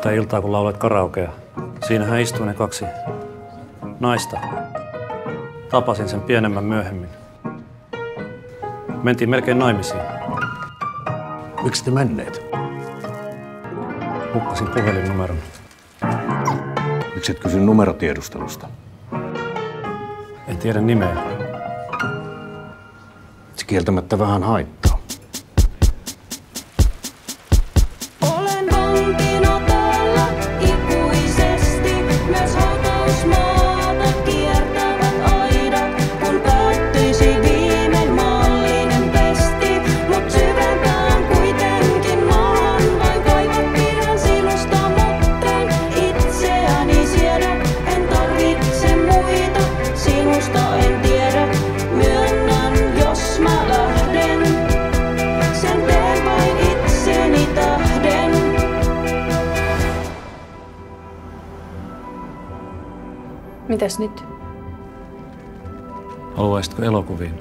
sitä iltaa, kun laulet karaokea. Siinähän istui ne kaksi naista. Tapasin sen pienemmän myöhemmin. Mentiin melkein naimisiin. Miksi te menneet? Hukkasin puhelinnumeron. Miksi et kysy numerotiedustelusta? En tiedä nimeä. Se kieltämättä vähän haittaa. Olen vankina täällä ikuisesti, myös hautausmaata kiertävät aidat, kun päättyisi viimein maallinen pesti. Mut syvempään kuitenkin maahan vain kaivat pidän sinusta, mutten itseäni siedä. En tarvitse muita, sinusta en tiedä. Myönnän, jos mä lähden, sen teen vain itseni tähden. Mitäs nyt? Haluaisitko elokuviin?